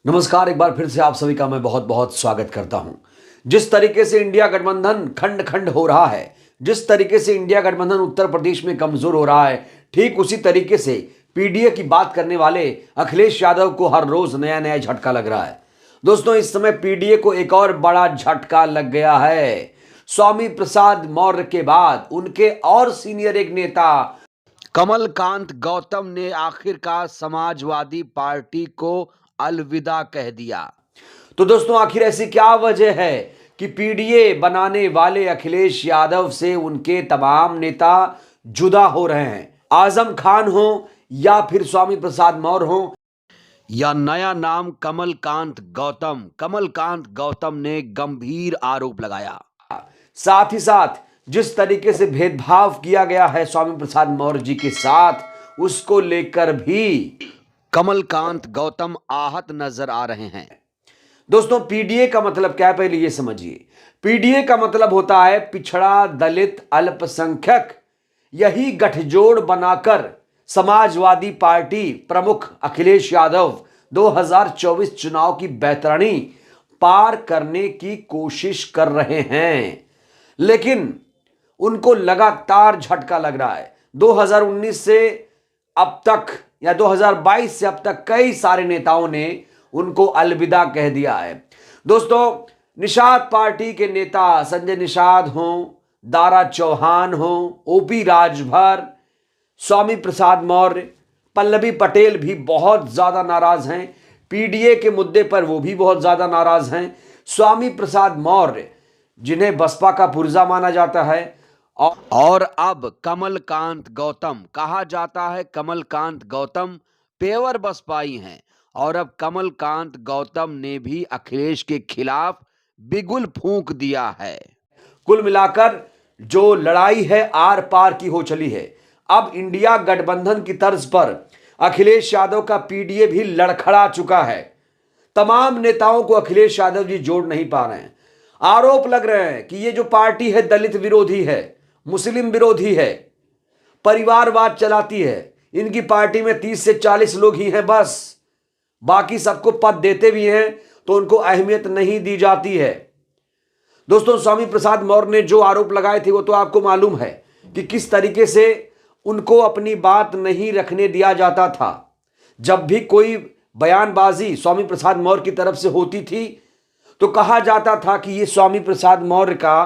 नमस्कार, एक बार फिर से आप सभी का मैं बहुत बहुत स्वागत करता हूं। जिस तरीके से इंडिया गठबंधन खंड खंड हो रहा है, जिस तरीके से इंडिया गठबंधन उत्तर प्रदेश में कमजोर हो रहा है, ठीक उसी तरीके से पीडीए की बात करने वाले अखिलेश यादव को हर रोज नया नया झटका लग रहा है। दोस्तों, इस समय पीडीए को एक और बड़ा झटका लग गया है। स्वामी प्रसाद मौर्य के बाद उनके और सीनियर एक नेता कमलकांत गौतम ने आखिरकार समाजवादी पार्टी को अलविदा कह दिया। तो दोस्तों, आखिर ऐसी क्या वजह है कि पीडीए बनाने वाले अखिलेश यादव से उनके तमाम नेता जुदा हो रहे हैं? आजम खान हो या फिर स्वामी प्रसाद मौर्य हो या नया नाम कमलकांत गौतम ने गंभीर आरोप लगाया। साथ ही साथ जिस तरीके से भेदभाव किया गया है स्वामी प्रसाद मौर्य जी के साथ, उसको लेकर भी कमलकांत गौतम आहत नजर आ रहे हैं। दोस्तों, पीडीए का मतलब क्या है, पहले ये समझिए। पीडीए का मतलब होता है पिछड़ा, दलित, अल्पसंख्यक। यही गठजोड़ बनाकर समाजवादी पार्टी प्रमुख अखिलेश यादव 2024 चुनाव की बैतरणी पार करने की कोशिश कर रहे हैं, लेकिन उनको लगातार झटका लग रहा है। 2019 से अब तक या 2022 से अब तक कई सारे नेताओं ने उनको अलविदा कह दिया है। दोस्तों, निषाद पार्टी के नेता संजय निषाद हों, दारा चौहान हों, ओपी राजभर, स्वामी प्रसाद मौर्य, पल्लवी पटेल भी बहुत ज्यादा नाराज हैं। पीडीए के मुद्दे पर वो भी बहुत ज्यादा नाराज हैं। स्वामी प्रसाद मौर्य, जिन्हें बसपा का पुर्जा माना जाता है, और अब कमलकांत गौतम, कहा जाता है कमलकांत गौतम पेवर बसपाई हैं, और अब कमलकांत गौतम ने भी अखिलेश के खिलाफ बिगुल फूंक दिया है। कुल मिलाकर जो लड़ाई है आर पार की हो चली है। अब इंडिया गठबंधन की तर्ज पर अखिलेश यादव का पीडीए भी लड़खड़ा चुका है। तमाम नेताओं को अखिलेश यादव जी जोड़ नहीं पा रहे हैं। आरोप लग रहे हैं कि ये जो पार्टी है दलित विरोधी है, मुस्लिम विरोधी है, परिवारवाद चलाती है। इनकी पार्टी में 30 से 40 लोग ही हैं बस, बाकी सबको पद देते भी हैं तो उनको अहमियत नहीं दी जाती है। दोस्तों, स्वामी प्रसाद मौर्य ने जो आरोप लगाए थे वो तो आपको मालूम है कि किस तरीके से उनको अपनी बात नहीं रखने दिया जाता था। जब भी कोई बयानबाजी स्वामी प्रसाद मौर्य की तरफ से होती थी तो कहा जाता था कि ये स्वामी प्रसाद मौर्य का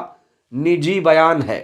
निजी बयान है।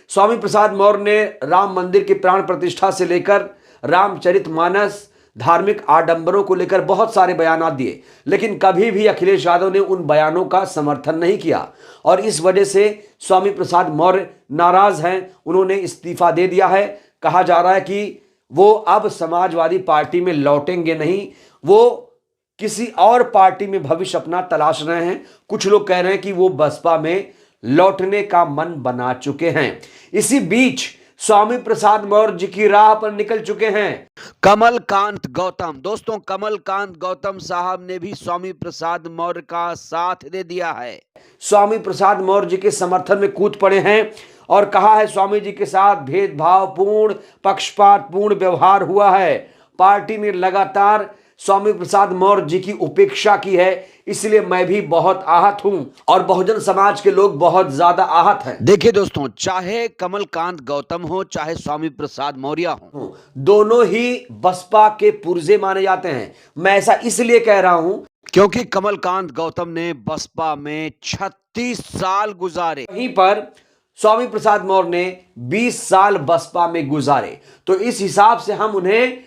स्वामी प्रसाद मौर्य ने राम मंदिर की प्राण प्रतिष्ठा से लेकर रामचरितमानस, धार्मिक आडंबरों को लेकर बहुत सारे बयान दिए, लेकिन कभी भी अखिलेश यादव ने उन बयानों का समर्थन नहीं किया, और इस वजह से स्वामी प्रसाद मौर्य नाराज हैं। उन्होंने इस्तीफा दे दिया है। कहा जा रहा है कि वो अब समाजवादी पार्टी में लौटेंगे नहीं, वो किसी और पार्टी में भविष्य अपना तलाश रहे हैं। कुछ लोग कह रहे हैं कि वो बसपा में लौटने का मन बना चुके हैं। इसी बीच स्वामी प्रसाद मौर्य जी की राह पर निकल चुके हैं कमलकांत गौतम। दोस्तों, कमलकांत गौतम साहब ने भी स्वामी प्रसाद मौर्य का साथ दे दिया है। स्वामी प्रसाद मौर्य जी के समर्थन में कूद पड़े हैं और कहा है स्वामी जी के साथ भेदभावपूर्ण, पक्षपातपूर्ण व्यवहार हुआ है। पार्टी ने लगातार स्वामी प्रसाद मौर्य जी की उपेक्षा की है, इसलिए मैं भी बहुत आहत हूं और बहुजन समाज के लोग बहुत ज्यादा आहत हैं। देखिए दोस्तों, चाहे कमलकांत गौतम हो चाहे स्वामी प्रसाद मौर्य हो, दोनों ही बसपा के पुर्जे माने जाते हैं। मैं ऐसा इसलिए कह रहा हूं क्योंकि कमलकांत गौतम ने बसपा में 36 साल गुजारे, वहीं पर स्वामी प्रसाद मौर्य ने 20 साल बसपा में गुजारे। तो इस हिसाब से हम उन्हें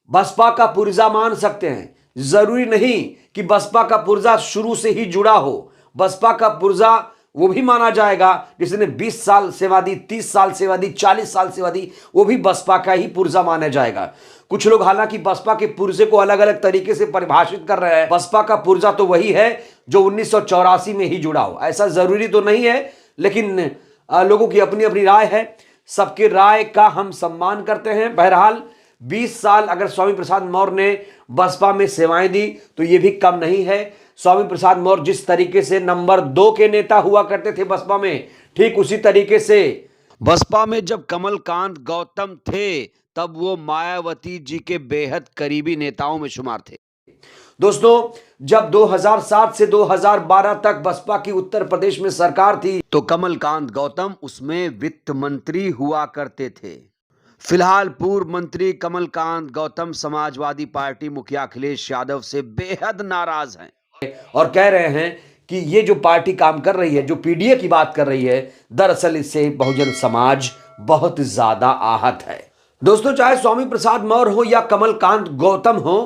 बसपा का पुर्जा मान सकते हैं। जरूरी नहीं कि बसपा का पुर्जा शुरू से ही जुड़ा हो। बसपा का पुर्जा वो भी माना जाएगा जिसने 20 साल सेवा दी, 30 साल सेवा दी, 40 साल सेवा दी, वो भी बसपा का ही पुर्जा माना जाएगा। कुछ लोग हालांकि बसपा के पुर्जे को अलग अलग तरीके से परिभाषित कर रहे हैं। बसपा का पुर्जा तो वही है जो 1984 में ही जुड़ा हो, ऐसा जरूरी तो नहीं है, लेकिन लोगों की अपनी अपनी राय है। सबके राय का हम सम्मान करते हैं। बहरहाल 20 साल अगर स्वामी प्रसाद मौर्य ने बसपा में सेवाएं दी तो यह भी कम नहीं है। स्वामी प्रसाद मौर्य जिस तरीके से नंबर 2 के नेता हुआ करते थे बसपा में, ठीक उसी तरीके से बसपा में जब कमलकांत गौतम थे तब वो मायावती जी के बेहद करीबी नेताओं में शुमार थे। दोस्तों, जब 2007 से 2012 तक बसपा की उत्तर प्रदेश में सरकार थी तो कमलकांत गौतम उसमें वित्त मंत्री हुआ करते थे। फिलहाल पूर्व मंत्री कमलकांत गौतम समाजवादी पार्टी मुखिया अखिलेश यादव से बेहद नाराज हैं और कह रहे हैं कि ये जो पार्टी काम कर रही है, जो पीडीए की बात कर रही है, दरअसल इससे बहुजन समाज बहुत ज्यादा आहत है। दोस्तों, चाहे स्वामी प्रसाद मौर्य हो या कमलकांत गौतम हो,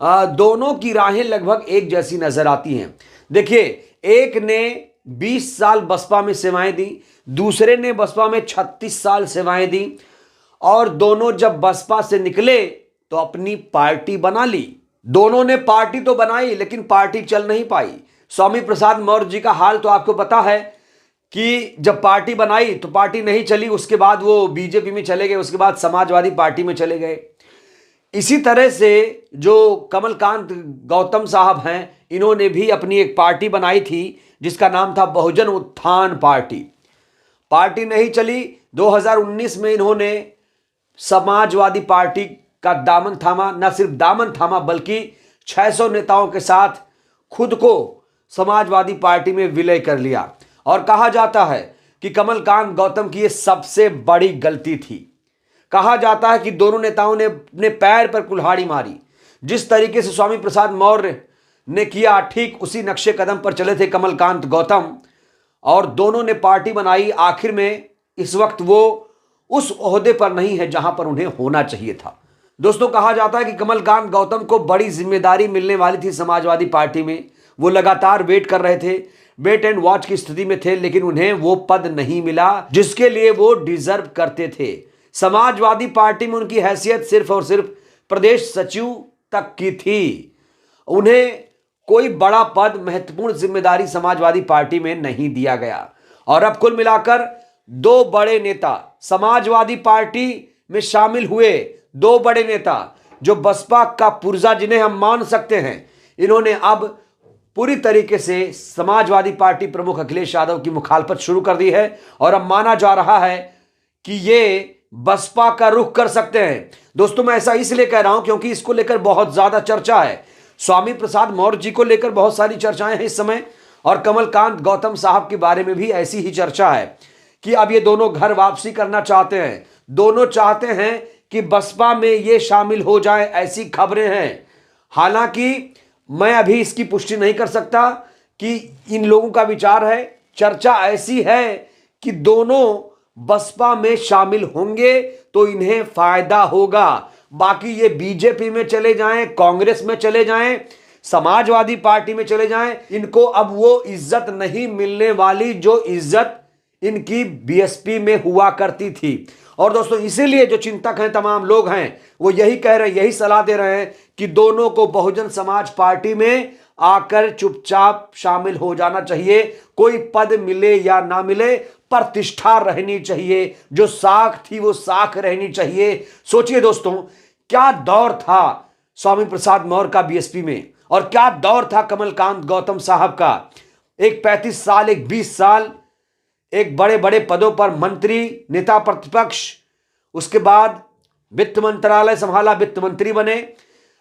दोनों की राहें लगभग एक जैसी नजर आती हैं। देखिए, एक ने 20 साल बसपा में सेवाएं दी, दूसरे ने बसपा में 36 साल सेवाएं दी और दोनों जब बसपा से निकले तो अपनी पार्टी बना ली। दोनों ने पार्टी तो बनाई लेकिन पार्टी चल नहीं पाई। स्वामी प्रसाद मौर्य जी का हाल तो आपको पता है कि जब पार्टी बनाई तो पार्टी नहीं चली, उसके बाद वो बीजेपी में चले गए, उसके बाद समाजवादी पार्टी में चले गए। इसी तरह से जो कमलकांत गौतम साहब हैं, इन्होंने भी अपनी एक पार्टी बनाई थी जिसका नाम था बहुजन उत्थान पार्टी। पार्टी नहीं चली। 2019 में इन्होंने समाजवादी पार्टी का दामन थामा, न सिर्फ दामन थामा बल्कि 600 नेताओं के साथ खुद को समाजवादी पार्टी में विलय कर लिया। और कहा जाता है कि कमलकांत गौतम की यह सबसे बड़ी गलती थी। कहा जाता है कि दोनों नेताओं ने अपने पैर पर कुल्हाड़ी मारी। जिस तरीके से स्वामी प्रसाद मौर्य ने किया, ठीक उसी नक्शे कदम पर चले थे कमलकांत गौतम और दोनों ने पार्टी बनाई। आखिर में इस वक्त वो उस ओहदे पर नहीं है जहां पर उन्हें होना चाहिए था। दोस्तों, कहा जाता है कि कमलकांत गौतम को बड़ी जिम्मेदारी मिलने वाली थी समाजवादी पार्टी में। वो लगातार वेट कर रहे थे, वेट एंड वॉच की स्थिति में थे, लेकिन उन्हें वो पद नहीं मिला जिसके लिए वो डिजर्व करते थे। समाजवादी पार्टी में उनकी हैसियत सिर्फ और सिर्फ प्रदेश सचिव तक की थी। उन्हें कोई बड़ा पद, महत्वपूर्ण जिम्मेदारी समाजवादी पार्टी में नहीं दिया गया। और अब कुल मिलाकर दो बड़े नेता समाजवादी पार्टी में शामिल हुए, दो बड़े नेता जो बसपा का पुर्जा जिन्हें हम मान सकते हैं, इन्होंने अब पूरी तरीके से समाजवादी पार्टी प्रमुख अखिलेश यादव की मुखालफत शुरू कर दी है और अब माना जा रहा है कि ये बसपा का रुख कर सकते हैं। दोस्तों, मैं ऐसा इसलिए कह रहा हूं क्योंकि इसको लेकर बहुत ज्यादा चर्चा है। स्वामी प्रसाद मौर्य जी को लेकर बहुत सारी चर्चाएं हैं इस समय और कमलकांत गौतम साहब के बारे में भी ऐसी ही चर्चा है कि अब ये दोनों घर वापसी करना चाहते हैं। दोनों चाहते हैं कि बसपा में ये शामिल हो जाए, ऐसी खबरें हैं। हालांकि मैं अभी इसकी पुष्टि नहीं कर सकता कि इन लोगों का विचार है। चर्चा ऐसी है कि दोनों बसपा में शामिल होंगे तो इन्हें फायदा होगा। बाकी ये बीजेपी में चले जाएं, कांग्रेस में चले जाएं, समाजवादी पार्टी में चले जाएं, इनको अब वो इज्जत नहीं मिलने वाली जो इज्जत इनकी बीएसपी में हुआ करती थी। और दोस्तों, इसीलिए जो चिंतक हैं, तमाम लोग हैं, वो यही कह रहे हैं, यही सलाह दे रहे हैं कि दोनों को बहुजन समाज पार्टी में आकर चुपचाप शामिल हो जाना चाहिए। कोई पद मिले या ना मिले, प्रतिष्ठा रहनी चाहिए, जो साख थी वो साख रहनी चाहिए। सोचिए दोस्तों, क्या दौर था स्वामी प्रसाद मौर्य का बीएसपी में और क्या दौर था कमलकांत गौतम साहब का। एक 35 साल, एक 20 साल, एक बड़े बड़े पदों पर मंत्री, नेता प्रतिपक्ष, उसके बाद वित्त मंत्रालय संभाला, वित्त मंत्री बने।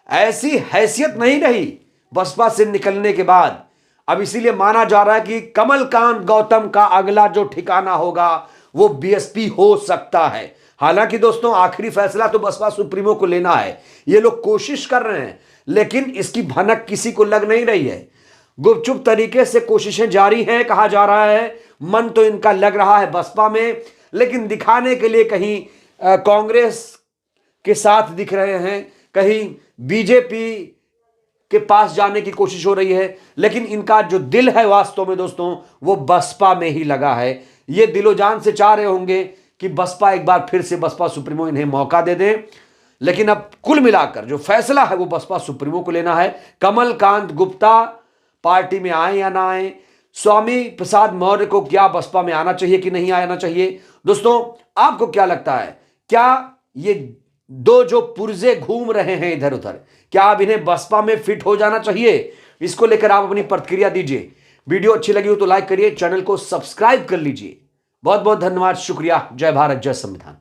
ऐसी हैसियत नहीं रही बसपा से निकलने के बाद। अब इसीलिए माना जा रहा है कि कमलकांत गौतम का अगला जो ठिकाना होगा वो बीएसपी हो सकता है। हालांकि दोस्तों, आखिरी फैसला तो बसपा सुप्रीमो को लेना है। ये लोग कोशिश कर रहे हैं लेकिन इसकी भनक किसी को लग नहीं रही है। गुपचुप तरीके से कोशिशें जारी हैं। कहा जा रहा है मन तो इनका लग रहा है बसपा में, लेकिन दिखाने के लिए कहीं कांग्रेस के साथ दिख रहे हैं, कहीं बीजेपी के पास जाने की कोशिश हो रही है, लेकिन इनका जो दिल है वास्तव में दोस्तों वो बसपा में ही लगा है। ये दिलो जान से चाह रहे होंगे कि बसपा एक बार फिर से, बसपा सुप्रीमो इन्हें मौका दे दे। लेकिन अब कुल मिलाकर जो फैसला है वो बसपा सुप्रीमो को लेना है। कमलकांत गुप्ता पार्टी में आए या ना आए, स्वामी प्रसाद मौर्य को क्या बसपा में आना चाहिए कि नहीं आना चाहिए। दोस्तों, आपको क्या लगता है, क्या ये दो जो पुर्जे घूम रहे हैं इधर उधर, क्या अब इन्हें बसपा में फिट हो जाना चाहिए? इसको लेकर आप अपनी प्रतिक्रिया दीजिए। वीडियो अच्छी लगी हो तो लाइक करिए, चैनल को सब्सक्राइब कर लीजिए। बहुत बहुत धन्यवाद, शुक्रिया। जय भारत, जय संविधान।